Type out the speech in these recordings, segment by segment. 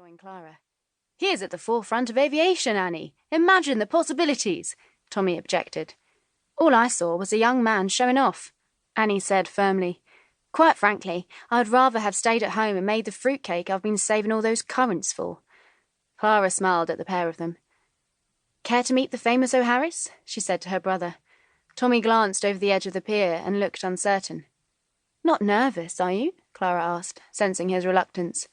join Clara. "He is at the forefront of aviation, Annie. Imagine the possibilities," Tommy objected. "All I saw was a young man showing off," Annie said firmly. "Quite frankly, I'd rather have stayed at home and made the fruitcake I've been saving all those currants for." Clara smiled at the pair of them. "Care to meet the famous O'Harris?" she said to her brother. Tommy glanced over the edge of the pier and looked uncertain. "Not nervous, are you?" Clara asked, sensing his reluctance.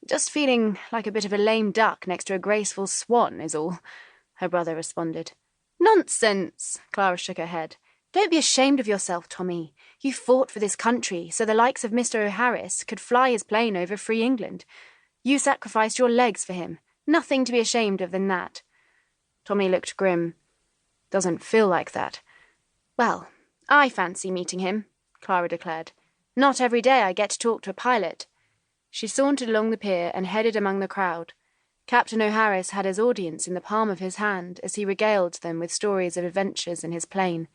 "Just feeling like a bit of a lame duck next to a graceful swan, is all," her brother responded. "Nonsense!" Clara shook her head. "Don't be ashamed of yourself, Tommy. You fought for this country so the likes of Mr. O'Harris could fly his plane over free England. You sacrificed your legs for him. Nothing to be ashamed of than that." Tommy looked grim. "Doesn't feel like that." "Well, I fancy meeting him," Clara declared. "Not every day I get to talk to a pilot." She sauntered along the pier and headed among the crowd. Captain O'Harris had his audience in the palm of his hand as he regaled them with stories of adventures in his plane.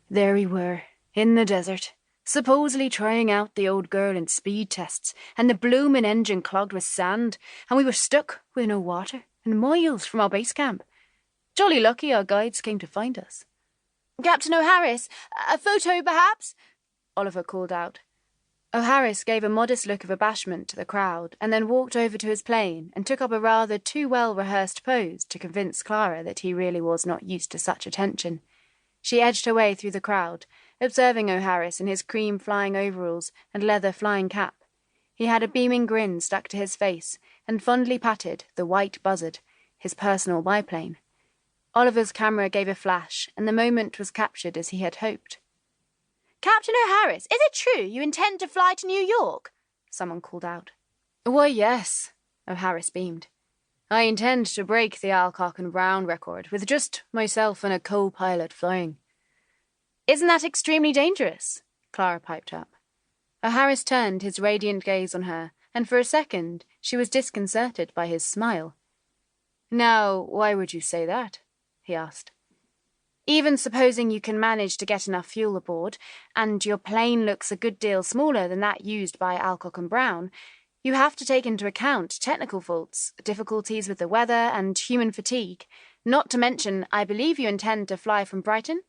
"There we were, in the desert, supposedly trying out the old girl in speed tests, and the bloomin' engine clogged with sand, and we were stuck with no water and miles from our base camp. Jolly lucky our guides came to find us." "Captain O'Harris, a photo perhaps?" Oliver called out. O'Harris gave a modest look of abashment to the crowd and then walked over to his plane and took up a rather too well-rehearsed pose to convince Clara that he really was not used to such attention. She edged her way through the crowd, observing O'Harris in his cream flying overalls and leather flying cap. He had a beaming grin stuck to his face and fondly patted the white Buzzard, his personal biplane. Oliver's camera gave a flash, and the moment was captured as he had hoped. "Captain O'Harris, is it true you intend to fly to New York?" someone called out. "Why, yes," O'Harris beamed. "I intend to break the Alcock and Brown record with just myself and a co-pilot flying." "Isn't that extremely dangerous?" Clara piped up. O'Harris turned his radiant gaze on her, and for a second she was disconcerted by his smile. "Now, why would you say that?" he asked. "Even supposing you can manage to get enough fuel aboard, and your plane looks a good deal smaller than that used by Alcock and Brown, you have to take into account technical faults, difficulties with the weather, and human fatigue. Not to mention, I believe you intend to fly from Brighton?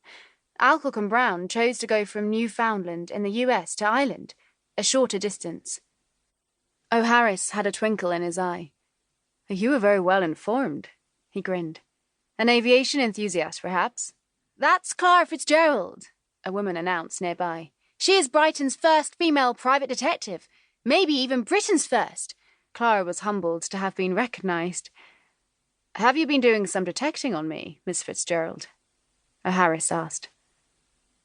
Alcock and Brown chose to go from Newfoundland in the US to Ireland, a shorter distance." O'Harris had a twinkle in his eye. "You are very well informed," he grinned. "An aviation enthusiast, perhaps?" "That's Clara Fitzgerald," a woman announced nearby. "She is Brighton's first female private detective, maybe even Britain's first." Clara was humbled to have been recognised. "Have you been doing some detecting on me, Miss Fitzgerald?" O'Harris asked.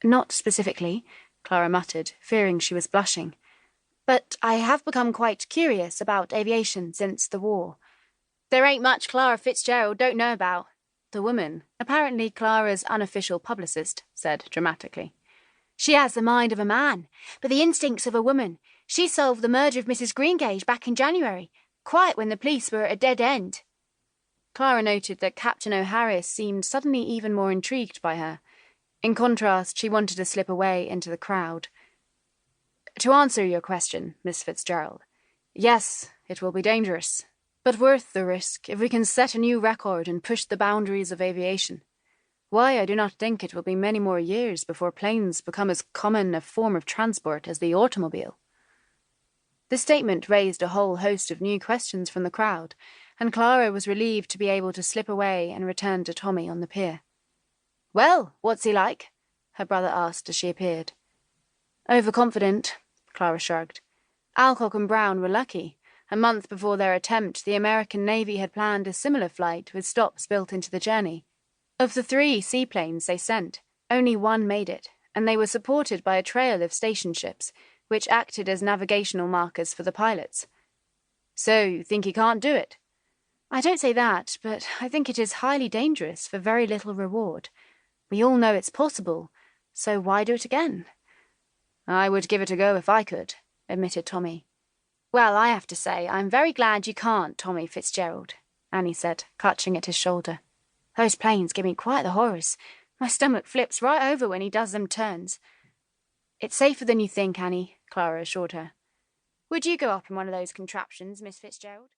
"Not specifically," Clara muttered, fearing she was blushing. "But I have become quite curious about aviation since the war." "There ain't much Clara Fitzgerald don't know about," the woman, apparently Clara's unofficial publicist, said dramatically. "She has the mind of a man, but the instincts of a woman. She solved the murder of Mrs. Greengage back in January, quite when the police were at a dead end." Clara noted that Captain O'Harris seemed suddenly even more intrigued by her. In contrast, she wanted to slip away into the crowd. "To answer your question, Miss Fitzgerald, yes, it will be dangerous, but worth the risk if we can set a new record and push the boundaries of aviation. Why, I do not think it will be many more years before planes become as common a form of transport as the automobile." The statement raised a whole host of new questions from the crowd, and Clara was relieved to be able to slip away and return to Tommy on the pier. "Well, what's he like?" her brother asked as she appeared. "Overconfident," Clara shrugged. "Alcock and Brown were lucky. A month before their attempt, the American Navy had planned a similar flight with stops built into the journey. Of the 3 seaplanes they sent, only 1 made it, and they were supported by a trail of station ships, which acted as navigational markers for the pilots." "So you think he can't do it?" "I don't say that, but I think it is highly dangerous for very little reward. We all know it's possible, so why do it again?" "I would give it a go if I could," admitted Tommy. "Well, I have to say, I'm very glad you can't, Tommy Fitzgerald," Annie said, clutching at his shoulder. "Those planes give me quite the horrors. My stomach flips right over when he does them turns." "It's safer than you think, Annie," Clara assured her. "Would you go up in one of those contraptions, Miss Fitzgerald?"